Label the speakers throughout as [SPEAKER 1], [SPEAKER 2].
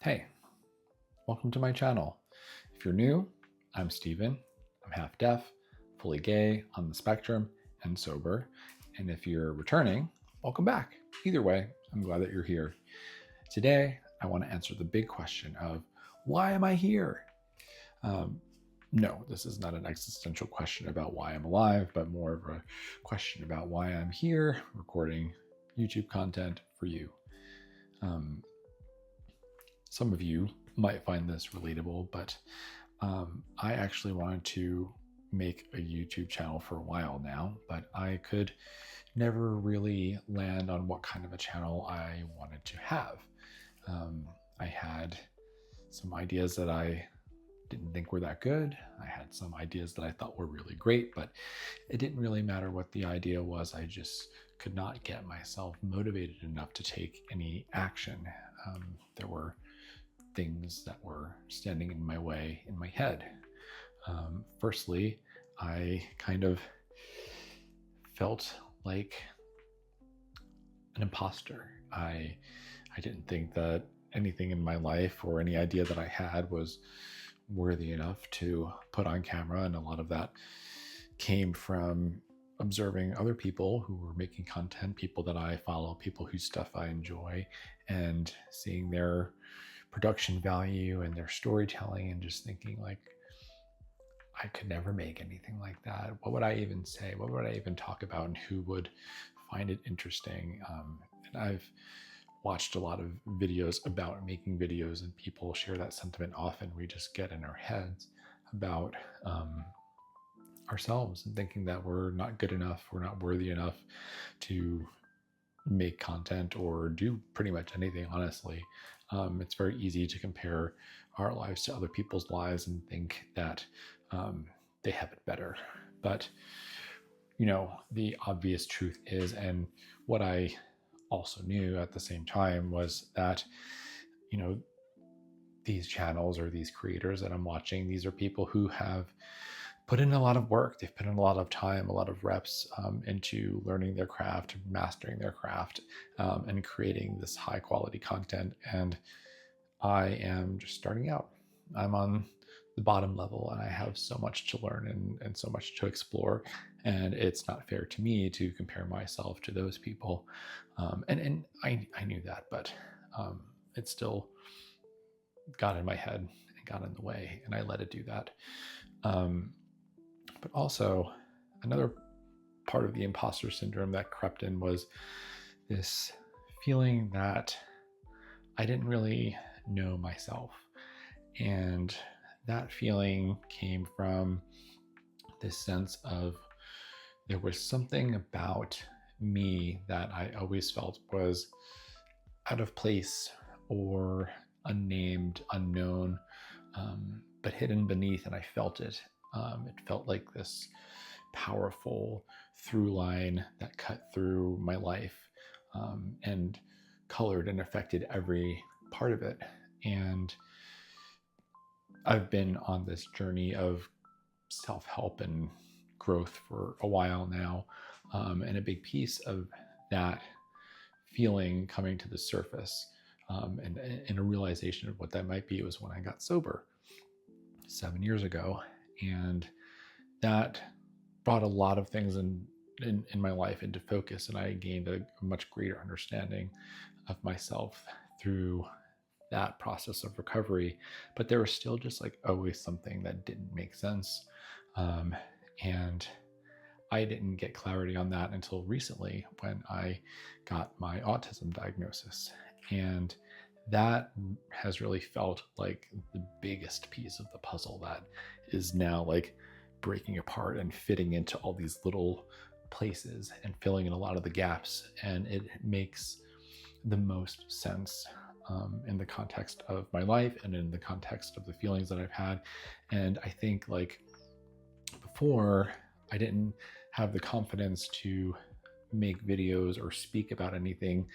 [SPEAKER 1] Hey, welcome to my channel. If you're new, I'm Steven. I'm half deaf, fully gay, on the spectrum, and sober. And if you're returning, welcome back. Either way, I'm glad that you're here. Today, I want to answer the big question of why am I here? No, this is not an existential question about why I'm alive, but more of a question about why I'm here recording YouTube content for you. Some of you might find this relatable, but I actually wanted to make a YouTube channel for a while now, but I could never really land on what kind of a channel I wanted to have. I had some ideas that I didn't think were that good. I had some ideas that I thought were really great, but it didn't really matter what the idea was. I just could not get myself motivated enough to take any action. There were things that were standing in my way in my head. Firstly, I kind of felt like an imposter. I didn't think that anything in my life or any idea that I had was worthy enough to put on camera, and a lot of that came from observing other people who were making content, people that I follow, people whose stuff I enjoy, and seeing their production value and their storytelling, and just thinking like, I could never make anything like that. What would I even say? What would I even talk about? And who would find it interesting? And I've watched a lot of videos about making videos, and people share that sentiment often. We just get in our heads about ourselves and thinking that we're not good enough, we're not worthy enough to make content or do pretty much anything, honestly. It's very easy to compare our lives to other people's lives and think that they have it better. But, you know, the obvious truth is, and what I also knew at the same time, was that, you know, these channels or these creators that I'm watching, these are people who have put in a lot of work. They've put in a lot of time, a lot of reps into learning their craft, mastering their craft, and creating this high quality content. And I am just starting out. I'm on the bottom level, and I have so much to learn and so much to explore. And it's not fair to me to compare myself to those people. And I knew that, but it still got in my head and got in the way, and I let it do that. But also, another part of the imposter syndrome that crept in was this feeling that I didn't really know myself. And that feeling came from this sense of there was something about me that I always felt was out of place or unnamed, unknown, but hidden beneath, and I felt it. It felt like this powerful through line that cut through my life and colored and affected every part of it. And I've been on this journey of self-help and growth for a while now. And a big piece of that feeling coming to the surface and a realization of what that might be was when I got sober 7 years ago. And that brought a lot of things in my life into focus, and I gained a much greater understanding of myself through that process of recovery. But there was still just like always something that didn't make sense, and I didn't get clarity on that until recently when I got my autism diagnosis. And that has really felt like the biggest piece of the puzzle that is now like breaking apart and fitting into all these little places and filling in a lot of the gaps. And it makes the most sense in the context of my life and in the context of the feelings that I've had. And I think like before, I didn't have the confidence to make videos or speak about anything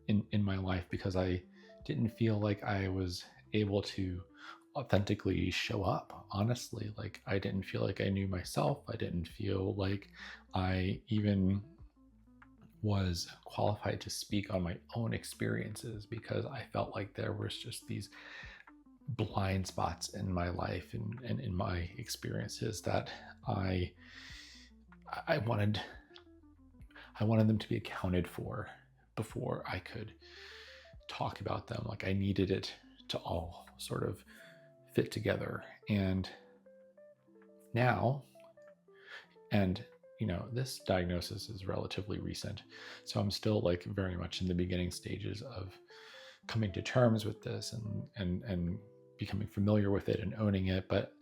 [SPEAKER 1] in my life because I didn't feel like I was able to authentically show up, honestly. Like I didn't feel like I knew myself. I didn't feel like I even was qualified to speak on my own experiences, because I felt like there was just these blind spots in my life and in my experiences that I I wanted I wanted them to be accounted for before I could talk about them. Like I needed it to all sort of fit together. And now, and this diagnosis is relatively recent, so I'm still like very much in the beginning stages of coming to terms with this and becoming familiar with it and owning it. But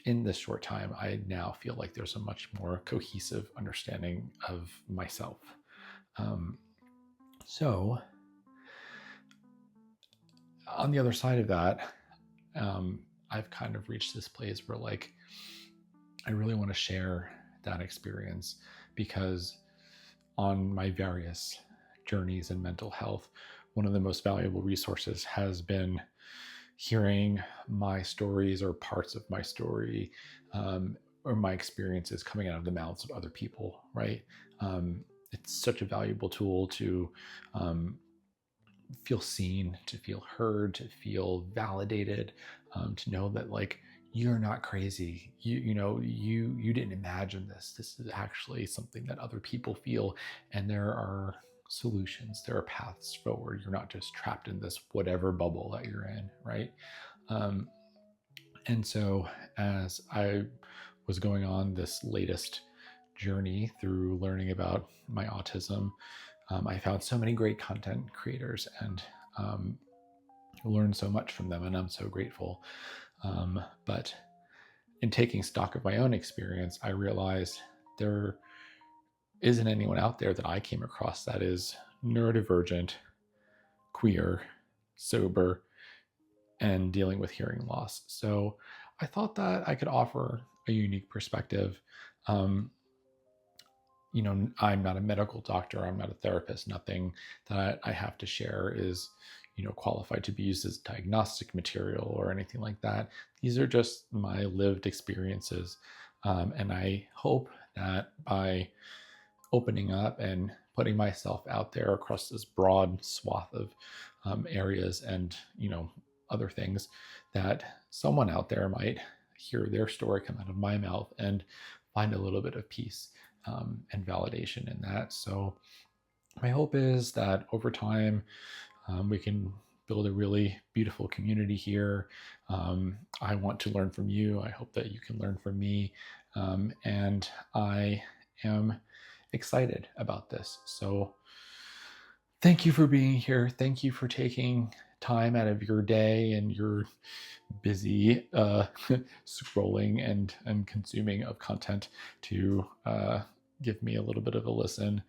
[SPEAKER 1] in this short time, I now feel like there's a much more cohesive understanding of myself. So on the other side of that, I've kind of reached this place where like I really want to share that experience, because on my various journeys in mental health, one of the most valuable resources has been hearing my stories or parts of my story, or my experiences coming out of the mouths of other people, right? It's such a valuable tool to feel seen, to feel heard, to feel validated, to know that like you're not crazy. You didn't imagine this. This is actually something that other people feel, and there are solutions. There are paths forward. You're not just trapped in this whatever bubble that you're in, right? Um, and so, as I was going on this latest journey through learning about my autism, I found so many great content creators and learned so much from them, and I'm so grateful. But in taking stock of my own experience, I realized there isn't anyone out there that I came across that is neurodivergent, queer, sober, and dealing with hearing loss. So I thought that I could offer a unique perspective. Um, I'm not a medical doctor, I'm not a therapist. Nothing that I have to share is, qualified to be used as diagnostic material or anything like that. These are just my lived experiences. And I hope that by opening up and putting myself out there across this broad swath of areas and, other things, that someone out there might hear their story come out of my mouth and find a little bit of peace and validation in that. So my hope is that over time we can build a really beautiful community here. I want to learn from you. I hope that you can learn from me. And I am excited about this. So thank you for being here. Thank you for taking time out of your day and your busy scrolling and consuming of content to give me a little bit of a listen.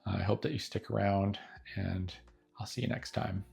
[SPEAKER 1] I hope that you stick around, and I'll see you next time.